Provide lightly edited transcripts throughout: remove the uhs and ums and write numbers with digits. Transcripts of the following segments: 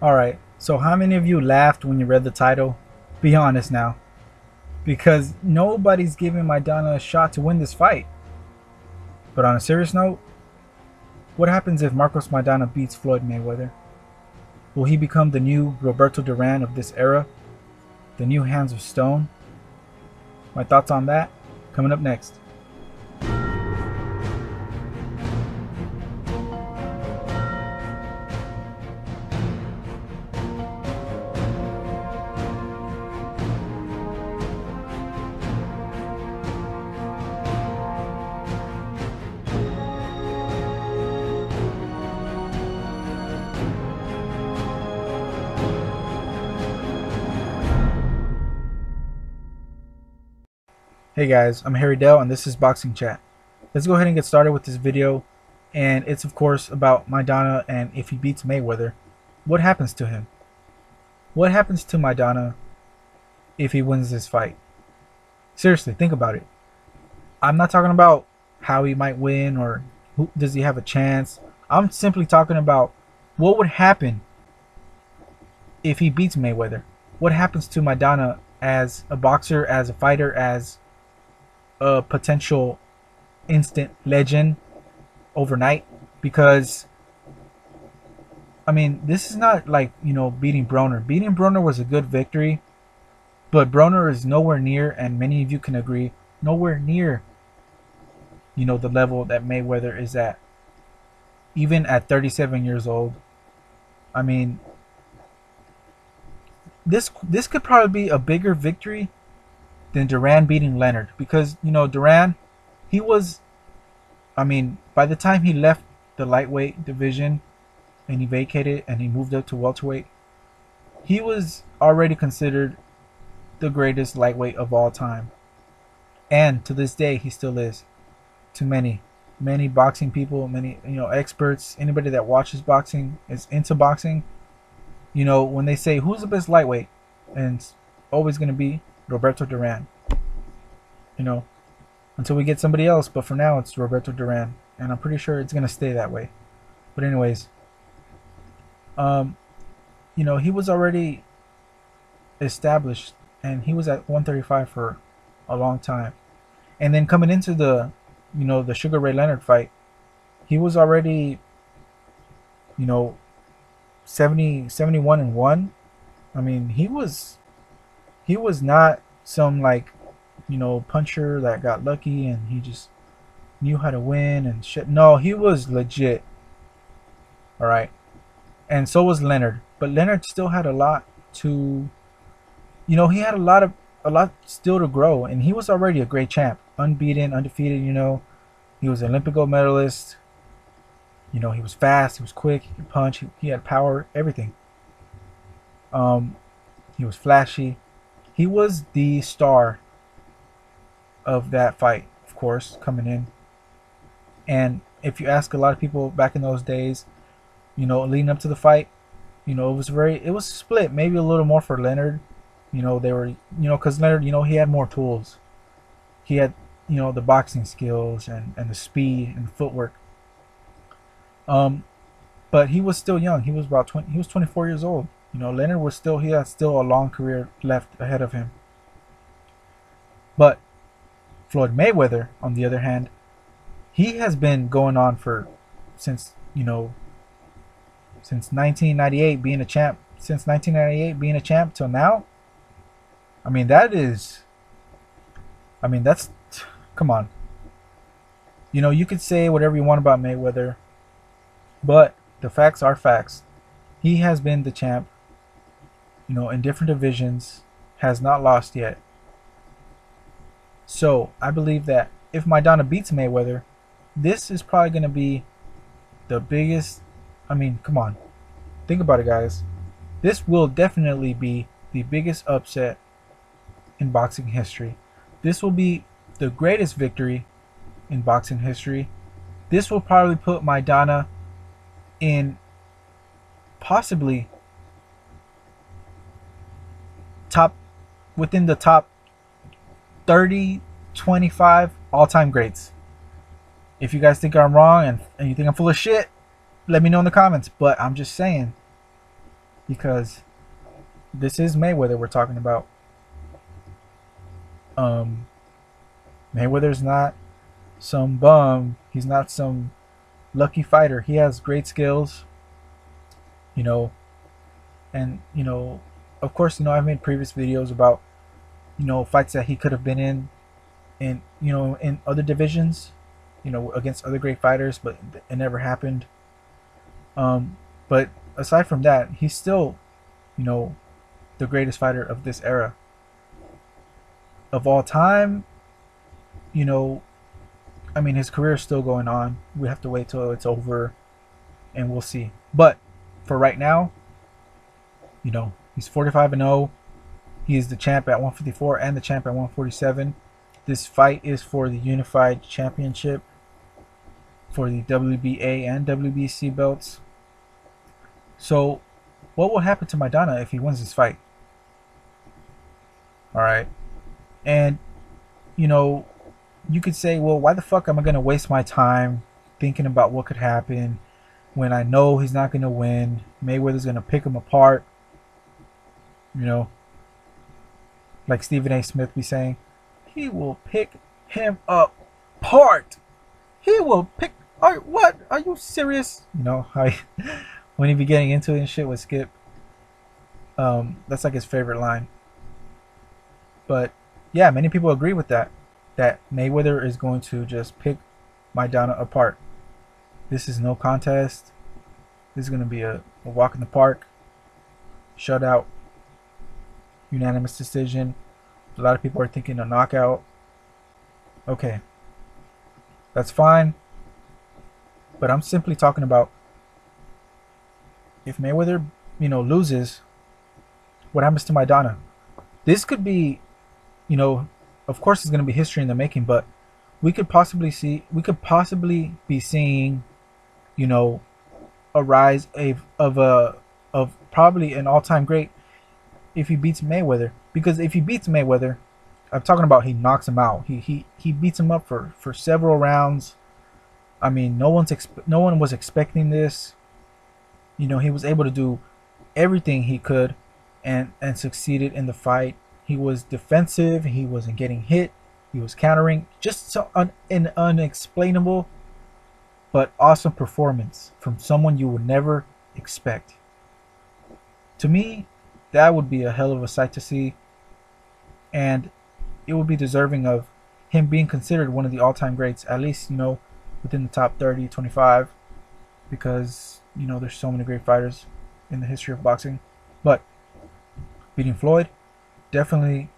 Alright, so how many of you laughed when you read the title? Be honest now. Because nobody's giving Maidana a shot to win this fight. But on a serious note, what happens if Marcos Maidana beats Floyd Mayweather? Will he become the new Roberto Duran of this era? The new Hands of Stone? My thoughts on that coming up next. Hey guys, I'm Harry Dell and this is Boxing Chat. Let's go ahead and get started with this video, and it's of course about Maidana and if he beats Mayweather, what happens to him? What happens to Maidana if he wins this fight? Seriously, think about it. I'm not talking about how he might win or does he have a chance. I'm simply talking about what would happen if he beats Mayweather. What happens to Maidana as a boxer, as a fighter, as a potential instant legend overnight? Because I mean, this is not like, beating Broner. Beating Broner was a good victory, but Broner is nowhere near, and many of you can agree, nowhere near the level that Mayweather is at, even at 37 years old. I mean, this could probably be a bigger victory than Duran beating Leonard, because Duran, he was, I mean, by the time he left the lightweight division and he vacated and he moved up to welterweight, he was already considered the greatest lightweight of all time, and to this day he still is to many boxing people, many experts, anybody that watches boxing, is into boxing. When they say who's the best lightweight, and it's always going to be Roberto Duran, until we get somebody else, but for now it's Roberto Duran, and I'm pretty sure it's going to stay that way. But anyways, he was already established, and he was at 135 for a long time, and then coming into the the Sugar Ray Leonard fight, he was already 71-1. I mean, he was not some puncher that got lucky and he just knew how to win and shit. No, he was legit. All right. And so was Leonard, but Leonard still had a lot to he had a lot still to grow, and he was already a great champ, unbeaten, undefeated. He was an Olympic gold medalist. He was fast, he was quick, he could punch, he had power, everything. He was flashy. He was the star of that fight, of course, coming in. And if you ask a lot of people back in those days, leading up to the fight, it was split, maybe a little more for Leonard. They were, because Leonard, he had more tools. He had, the boxing skills and the speed and the footwork. But he was still young. He was about 20. He was 24 years old. Leonard was still. He had still a long career left ahead of him. But Floyd Mayweather, on the other hand, he has been going on since 1998 being a champ. Since 1998 being a champ till now. I mean, that's. Come on. You could say whatever you want about Mayweather, but the facts are facts. He has been the champ, in different divisions, has not lost yet. So I believe that if Maidana beats Mayweather, this is probably going to be the biggest. I mean, come on. Think about it, guys. This will definitely be the biggest upset in boxing history. This will be the greatest victory in boxing history. This will probably put Maidana in possibly within the top 30, 25 all-time greats. If you guys think I'm wrong and you think I'm full of shit, let me know in the comments. But I'm just saying, because this is Mayweather we're talking about. Mayweather's not some bum. He's not some lucky fighter. He has great skills, you know, and of course, I've made previous videos about fights that he could have been in in other divisions, against other great fighters, but it never happened. But aside from that, he's still, the greatest fighter of this era of all time. I mean, his career is still going on. We have to wait till it's over, and we'll see. But for right now, he's 45-0. He is the champ at 154 and the champ at 147. This fight is for the unified championship for the WBA and WBC belts. So, what will happen to Maidana if he wins this fight? All right, and you could say, well, why the fuck am I gonna waste my time thinking about what could happen when I know he's not gonna win? Mayweather's gonna pick him apart. Like Stephen A. Smith be saying, he will pick him apart. He will pick. What? Are you serious? How when he be getting into it and shit with Skip. That's like his favorite line. But yeah, many people agree with that. That Mayweather is going to just pick Maidana apart. This is no contest. This is going to be a walk in the park. Shutout. Unanimous decision. A lot of people are thinking a knockout. Okay. That's fine. But I'm simply talking about if Mayweather, loses, what happens to Maidana? This could be, of course it's going to be history in the making, but we could possibly be seeing, a rise of probably an all-time great if he beats Mayweather. Because if he beats Mayweather, I'm talking about he knocks him out. He beats him up for several rounds. I mean, no one was expecting this. He was able to do everything he could and succeeded in the fight. He was defensive. He wasn't getting hit. He was countering. Just an unexplainable but awesome performance from someone you would never expect. To me, that would be a hell of a sight to see. And it would be deserving of him being considered one of the all-time greats, at least, within the top 30, 25. Because, there's so many great fighters in the history of boxing. But beating Floyd definitely,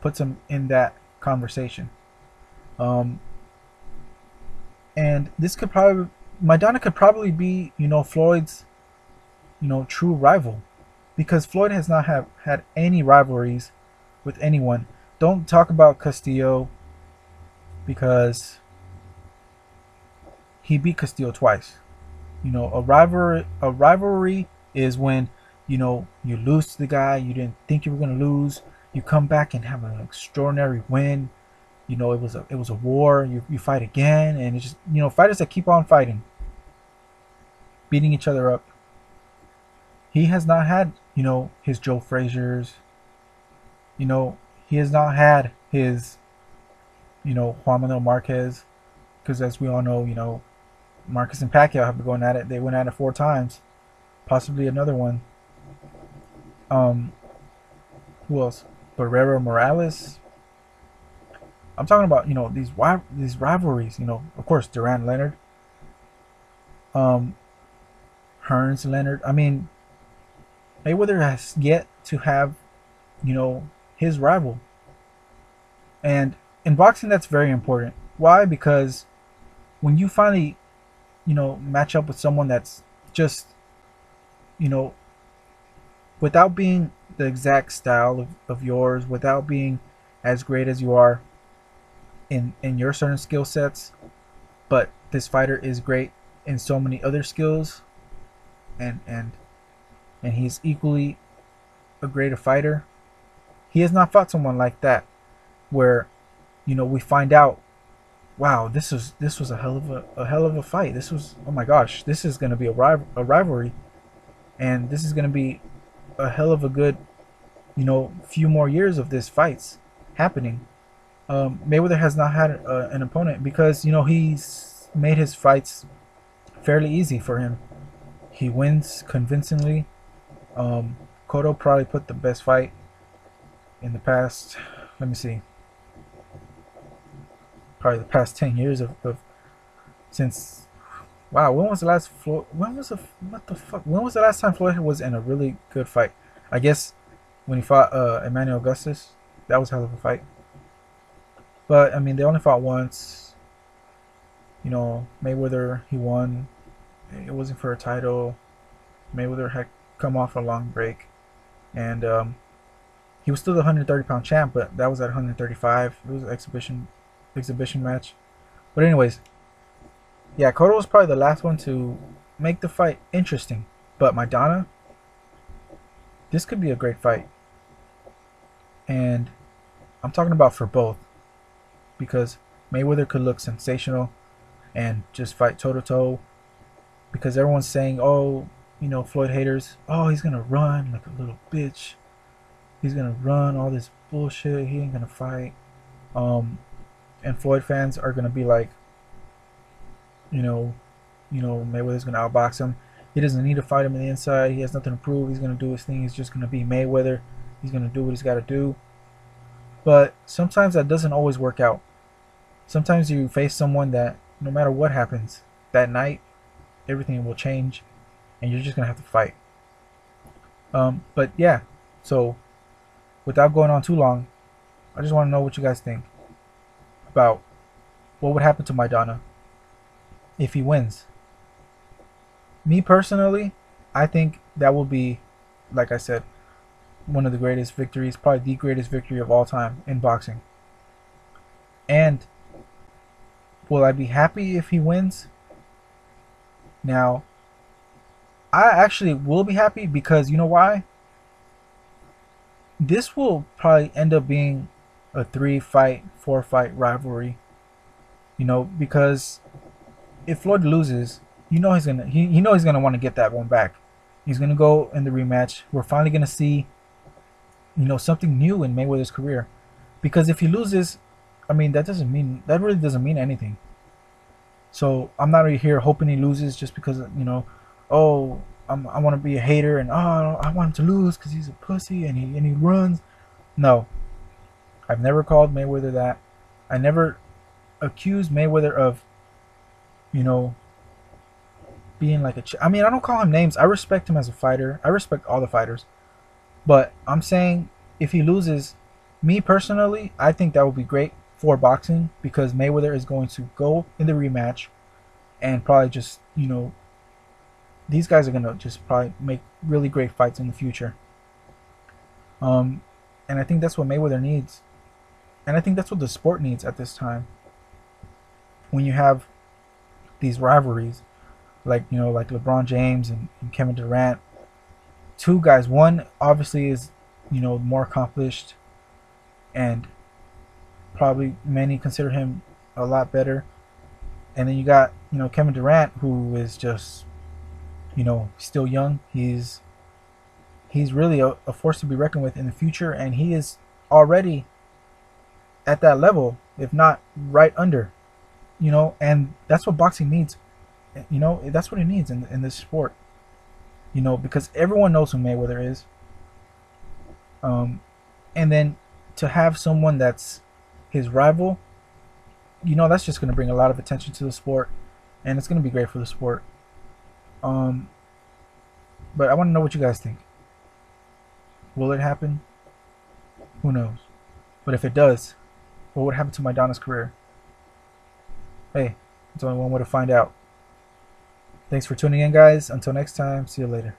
puts him in that conversation. And this could probably, Maidana could probably be, Floyd's, true rival, because Floyd has not had any rivalries with anyone. Don't talk about Castillo, because he beat Castillo twice. A rivalry is when you lose to the guy you didn't think you were gonna lose. You come back and have an extraordinary win. It was a war. You fight again, and it's just fighters that keep on fighting, beating each other up. He has not had his Joe Frazier's. He has not had his Juan Manuel Marquez, because as we all know, Marquez and Pacquiao have been going at it. They went at it 4 times, possibly another one. Who else? Barrera Morales. I'm talking about these rivalries. Of course, Duran Leonard, Hearns Leonard. I mean, Mayweather has yet to have his rival, and in boxing that's very important. Why? Because when you finally match up with someone that's just without being the exact style of yours, without being as great as you are in your certain skill sets, but this fighter is great in so many other skills, and he's equally a greater fighter. He has not fought someone like that, where we find out, wow, this was a hell of a fight. This was, oh my gosh, this is going to be a rivalry. and this is going to be a hell of a good, few more years of this fights happening. Mayweather has not had an opponent because he's made his fights fairly easy for him. He wins convincingly. Cotto probably put the best fight in the past. Let me see. Probably the past 10 years of since. Wow, when was the last Floyd? When was the what the fuck? When was the last time Floyd was in a really good fight? I guess when he fought Emmanuel Augustus. That was a hell of a fight. But I mean, they only fought once. Mayweather, he won. It wasn't for a title. Mayweather had come off a long break, and he was still the 130-pound champ, but that was at 135. It was an exhibition match. But anyways, yeah, Cotto was probably the last one to make the fight interesting. But Maidana, this could be a great fight, and I'm talking about for both, because Mayweather could look sensational and just fight toe to toe, because everyone's saying, oh, Floyd haters, oh, he's gonna run like a little bitch. He's gonna run all this bullshit. He ain't gonna fight. And Floyd fans are gonna be like, Mayweather's gonna outbox him. He doesn't need to fight him on the inside. He has nothing to prove. He's gonna do his thing. He's just gonna be Mayweather. He's gonna do what he's got to do. But sometimes that doesn't always work out. Sometimes you face someone that no matter what happens that night, everything will change, and you're just gonna have to fight. But yeah, so without going on too long, I just want to know what you guys think about what would happen to Maidana if he wins. Me personally, I think that will be, like I said, one of the greatest victories, probably the greatest victory of all time in boxing. And will I be happy if he wins? Now, I actually will be happy because you know why? This will probably end up being a 3-fight, 4-fight rivalry. Because if Floyd loses, he's gonna want to get that one back. He's gonna go in the rematch. We're finally gonna see, something new in Mayweather's career. Because if he loses, I mean that really doesn't mean anything. So I'm not really here hoping he loses just because oh, I want to be a hater and oh, I want him to lose because he's a pussy and he runs. No, I've never called Mayweather that. I never accused Mayweather of being like I mean, I don't call him names. I respect him as a fighter. I respect all the fighters. But I'm saying if he loses, me personally, I think that would be great for boxing because Mayweather is going to go in the rematch and probably just, these guys are going to just probably make really great fights in the future. And I think that's what Mayweather needs. And I think that's what the sport needs at this time. When you have these rivalries, like LeBron James and Kevin Durant, two guys. One obviously is more accomplished, and probably many consider him a lot better. And then you got Kevin Durant, who is just still young. He's really a force to be reckoned with in the future, and he is already at that level, if not right under. And that's what boxing needs. That's what it needs in this sport. Because everyone knows who Mayweather is. And then to have someone that's his rival, that's just going to bring a lot of attention to the sport, and it's going to be great for the sport. But I want to know what you guys think. Will it happen? Who knows? But if it does, what would happen to Maidana's career? Hey, it's only one way to find out. Thanks for tuning in, guys. Until next time, see you later.